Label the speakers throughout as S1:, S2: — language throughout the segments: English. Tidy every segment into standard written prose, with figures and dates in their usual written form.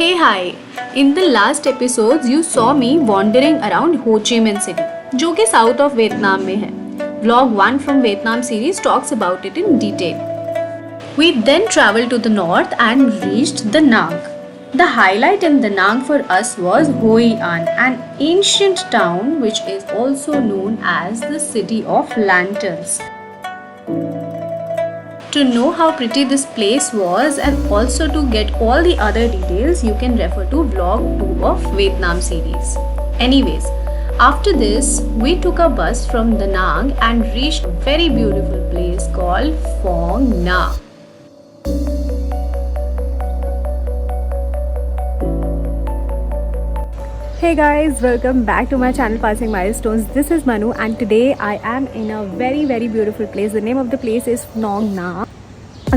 S1: Hey hi! In the last episodes you saw me wandering around Ho Chi Minh City, जो कि south of Vietnam में है. Vlog 1 from Vietnam series talks about it in detail. We then traveled to the north and reached Da Nang. The highlight in Da Nang for us was Hoi An, an ancient town which is also known as the City of Lanterns. To know how pretty this place was and also to get all the other details, you can refer to vlog 2 of Vietnam series. Anyways, after this, we took a bus from Da Nang and reached a very beautiful place called Phong Nha.
S2: Hey guys, welcome back to my channel Passing Milestones. This is Manu and today I am in a very beautiful place. The name of the place is Phong Nha.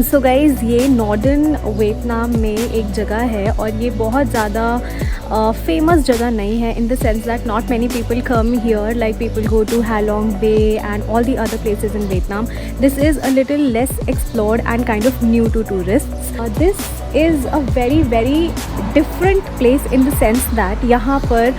S2: So guys, ये northern Vietnam में एक जगह है और ये बहुत ज़्यादा famous जगह नहीं है in the sense that not many people come here, like people go to Ha Long Bay and all the other places in Vietnam. This is a little less explored and kind of new to tourists. This is a very different place in the sense that यहाँ पर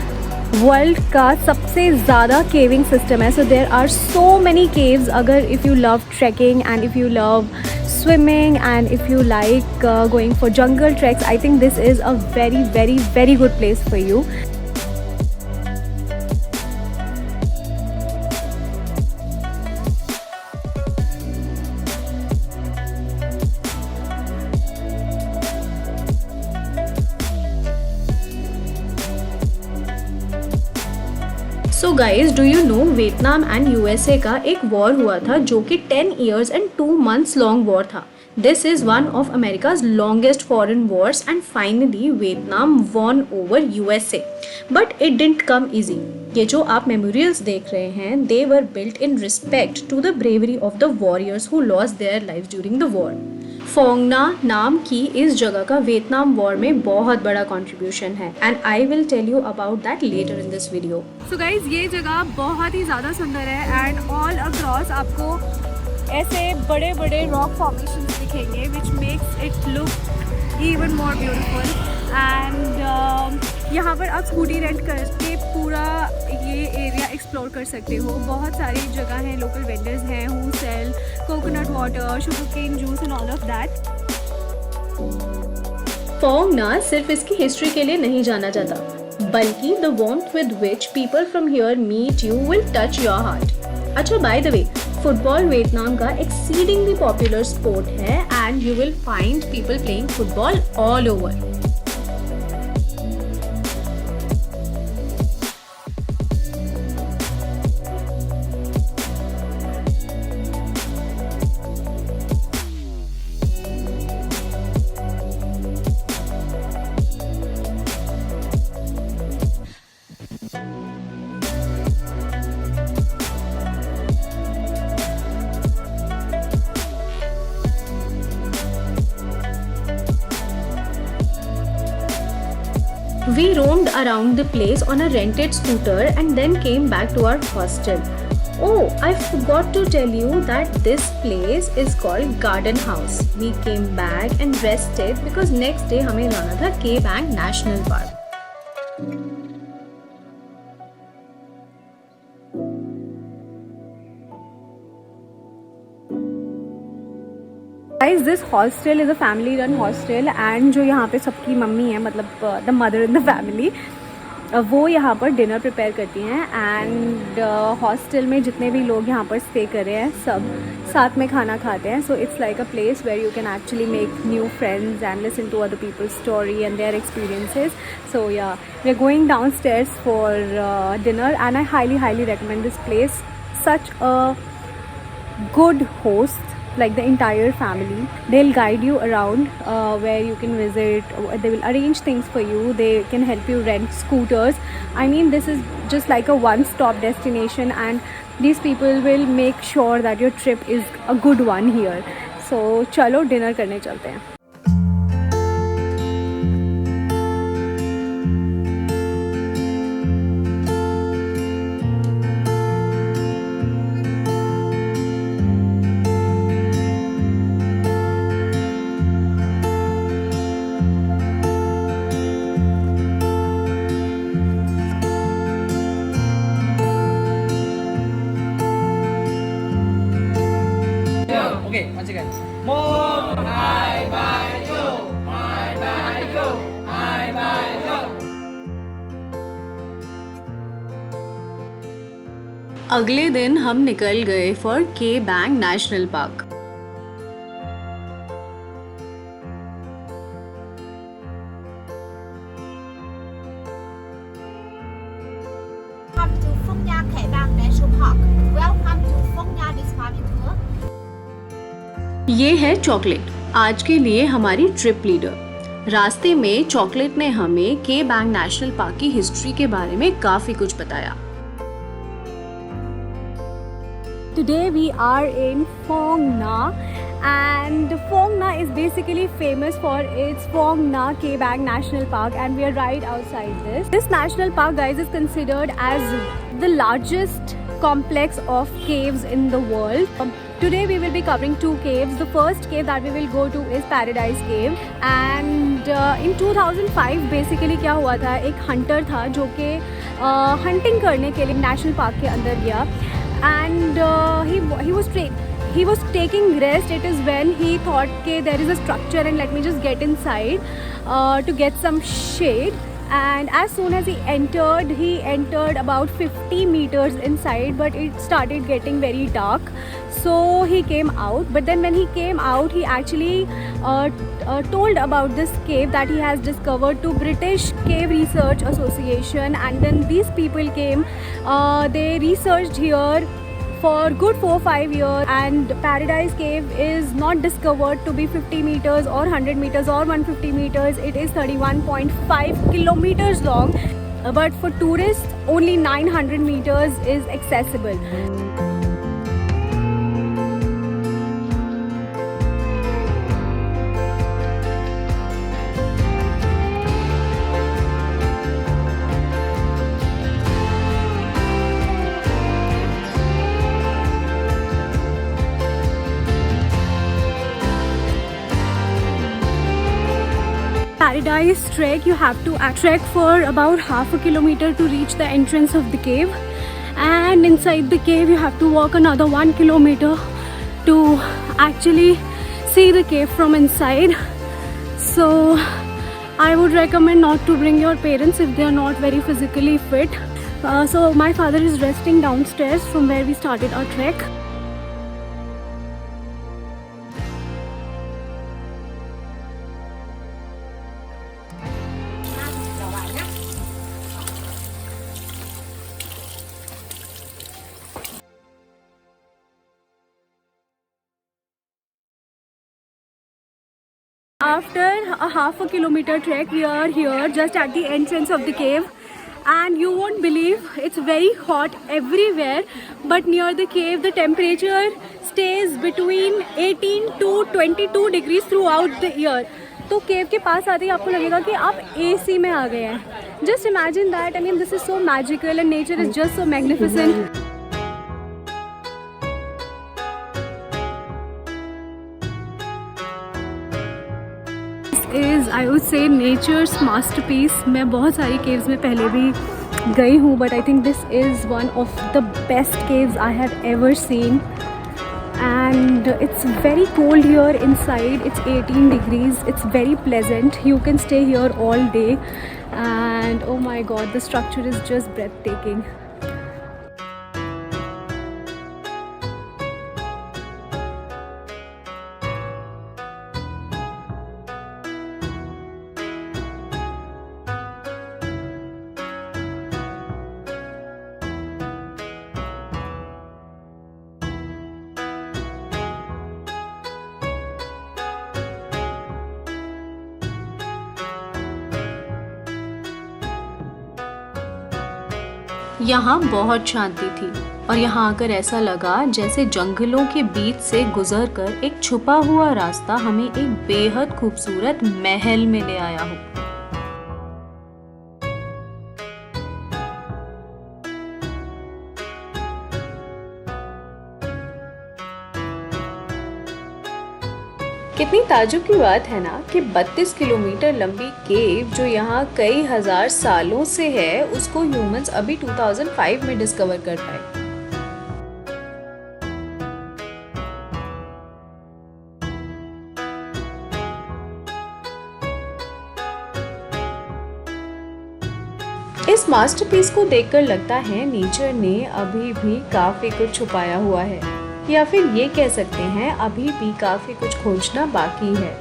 S2: world का सबसे ज़्यादा caving system है. So there are so many caves. अगर if you love trekking and if you love swimming and if you like going for jungle treks, I think this is a very good place for you.
S1: So guys, do you know Vietnam and USA का एक war हुआ था जो कि 10 years and 2 months long war था. This is one of America's longest foreign wars and finally Vietnam won over USA. But it didn't come easy. ये जो आप मेमोरियल्स देख रहे हैं, they were built in respect to the bravery of the warriors who lost their lives during the war. Phong Nha नाम की इस जगह का वियतनाम वॉर में बहुत बड़ा कंट्रीब्यूशन है and I will tell you about that later in this video.
S2: So guys, ये जगह बहुत ही ज़्यादा सुंदर है एंड ऑल अक्रॉस आपको ऐसे बड़े रॉक फॉर्मेशंस दिखेंगे which makes it look even more beautiful. And यहाँ पर आप स्कूटी रेंट करके पूरा ये एरिया एक्सप्लोर कर सकते हो. बहुत सारी जगह हैं, लोकल वेंडर्स हैं who sell coconut water, sugar cane juice and all of that.
S1: Phong Nha सिर्फ इसकी हिस्ट्री के लिए नहीं जाना जाता, बल्कि the warmth with which people from here meet you will touch your heart. अच्छा, by the way, football Vietnam का एक्सीडिंगली पॉपुलर स्पोर्ट है and you will find people playing football all over. We roamed around the place on a rented scooter and then came back to our hostel. Oh, I forgot to tell you that this place is called Garden House. We came back and rested because next day हमें जाना था K Bank National Park.
S2: Guys, this hostel is a family run hostel and जो यहाँ पे सबकी mummy है, मतलब the mother in the family, वो यहाँ पर डिनर प्रिपेयर करती हैं. एंड हॉस्टल में जितने भी लोग यहाँ पर स्टे कर रहे हैं सब साथ में खाना खाते हैं. So it's like a place where you can actually make new friends and listen to other people's story and their experiences. So yeah, we are going downstairs for dinner and I highly recommend this place. Such a good host, like the entire family. They'll guide you around where you can visit. They will arrange things for you. They can help you rent scooters. I mean, this is just like a one-stop destination and these people will make sure that your trip is a good one here. So चलो dinner करने चलते हैं.
S1: अगले दिन हम निकल गए for के bang national park.
S3: Welcome to Phong Nha Kẻ Bàng National Park. Welcome to Phong Nha Discovery Tour.
S1: ये है चॉकलेट, आज के लिए हमारी ट्रिप लीडर। रास्ते में चॉकलेट ने हमें के बैंग नेशनल पार्क की हिस्ट्री के बारे में काफी कुछ बताया।
S2: Today we are in Phong Nha, and Phong Nha is basically famous for its Phong Nha Ke Bang National Park, and we are right outside this. This national park, guys, is considered as the largest complex of caves in the world. Today we will be covering two caves. The first cave that we will go to is Paradise Cave, and in 2005 basically क्या हुआ था, एक hunter था जो कि hunting करने के लिए national park के अंदर गया, and he was taking rest. It is when he thought okay, there is a structure and let me just get inside to get some shade. And as soon as he entered about 50 meters inside, but it started getting very dark, so he came out. But then when he came out, he actually told about this cave that he has discovered to British Cave Research Association, and then these people came, they researched here for good 4-5 years, and Paradise Cave is not discovered to be 50 meters or 100 meters or 150 meters. It is 31.5 kilometers long, but for tourists only 900 meters is accessible. Paradise trek, you have to trek for about half a kilometer to reach the entrance of the cave, and inside the cave you have to walk another 1 kilometer to actually see the cave from inside. So I would recommend not to bring your parents if they are not very physically fit. So my father is resting downstairs from where we started our trek. After a half a kilometer trek, we are here just at the entrance of the cave, and you won't believe it's very hot everywhere, but near the cave the temperature stays between 18 to 22 degrees throughout the year. तो केव के पास आते ही आपको लगेगा कि आप AC में आ गए हैं. Just imagine that. I mean, this is so magical and nature is just so magnificent. is, I would say, nature's masterpiece. मैं बहुत सारी caves में पहले भी गई हूँ, but I think this is one of the best caves I have ever seen. And it's very cold here inside. It's 18 degrees. It's very pleasant. You can stay here all day, and oh my god, the structure is just breathtaking.
S1: यहाँ बहुत शांति थी और यहाँ आकर ऐसा लगा जैसे जंगलों के बीच से गुजरकर एक छुपा हुआ रास्ता हमें एक बेहद खूबसूरत महल में ले आया हो। कितनी ताज्जुब की बात है ना कि 32 किलोमीटर लंबी केव जो यहाँ कई हजार सालों से है, उसको ह्यूमंस अभी 2005 में डिस्कवर कर पाए। इस मास्टरपीस को देखकर लगता है नेचर ने अभी भी काफी कुछ छुपाया हुआ है, या फिर ये कह सकते हैं अभी भी काफी कुछ खोजना बाकी है।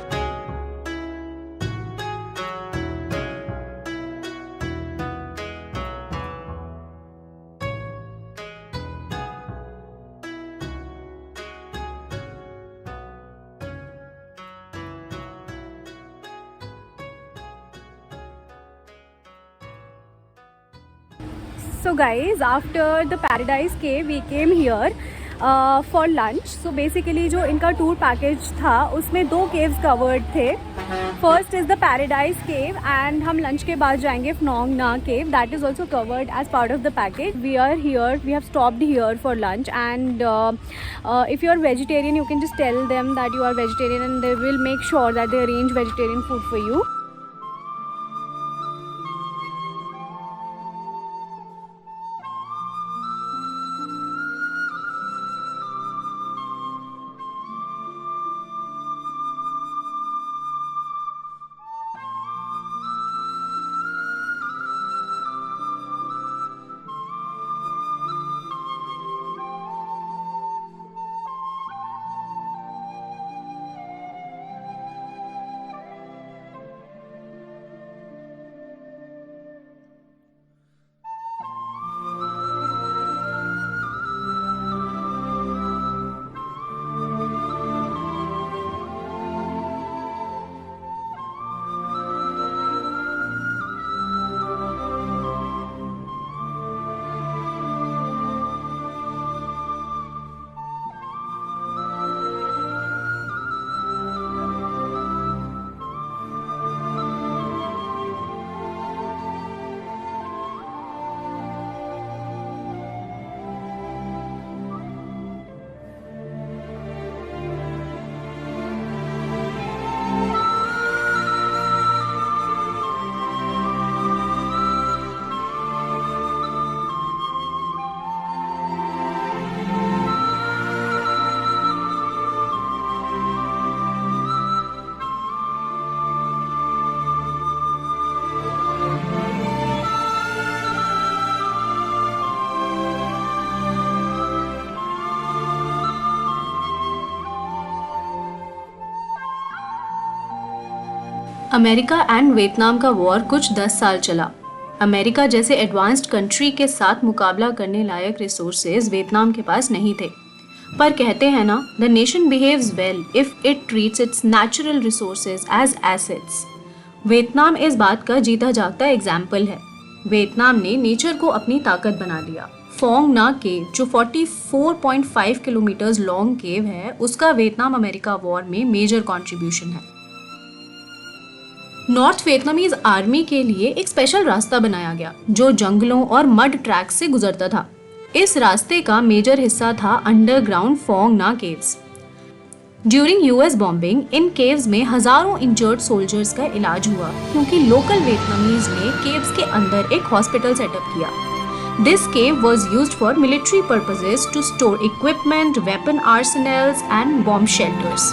S2: So guys, after the Paradise Cave we came here for lunch. So basically जो इनका टूर पैकेज था उसमें 2 caves covered थे. First is the Paradise Cave and हम लंच के बाद जाएंगे Phnom Na Cave. That is also covered as part of the package. We are here, we have stopped here for lunch, and if you are vegetarian you can just tell them that you are vegetarian and they will make sure that they arrange vegetarian food for you.
S1: America and Vietnam का war कुछ 10 साल चला। America जैसे advanced country के साथ मुकाबला करने लायक resources Vietnam के पास नहीं थे। पर कहते हैं ना, the nation behaves well if it treats its natural resources as assets. Vietnam इस बात का जीता जागता एग्जाम्पल है। वियतनाम ने नेचर को अपनी ताकत बना लिया। फोंग ना केव, जो 44.5 किलोमीटर लॉन्ग केव है, उसका वियतनाम अमेरिका वॉर में मेजर कंट्रीब्यूशन है। नॉर्थ वियतनामीज आर्मी के लिए एक स्पेशल रास्ता बनाया गया जो जंगलों और मड ट्रैक से गुजरता था। इस रास्ते का मेजर हिस्सा था अंडरग्राउंड फोंग ना केव्स। ड्यूरिंग यूएस बॉम्बिंग इन केव्स में हजारों इंजर्ड सोल्जर्स का इलाज हुआ क्योंकि लोकल वियतनामीज ने केव्स के अंदर एक हॉस्पिटल सेटअप किया। This cave was used for military purposes to store equipment, weapon arsenals and bomb shelters.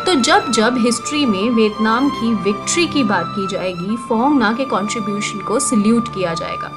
S1: तो जब जब हिस्ट्री में वियतनाम की विक्ट्री की बात की जाएगी, फोंग ना के कंट्रीब्यूशन को सल्यूट किया जाएगा।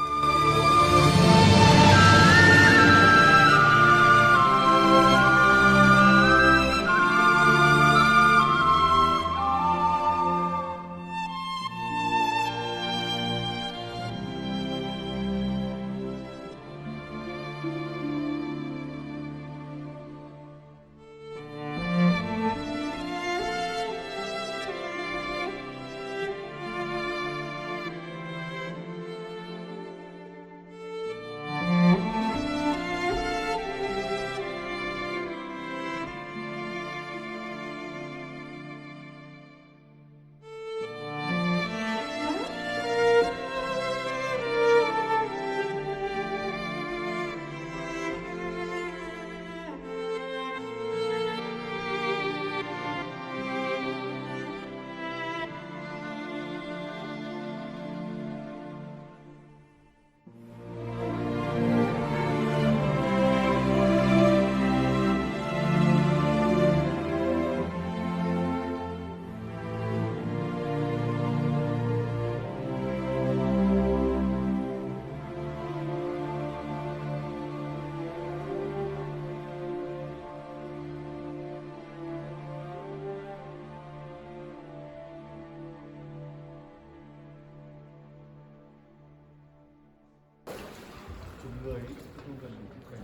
S4: chúng người không cần phải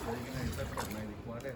S4: đấy cái này sản phẩm này thì quá đẹp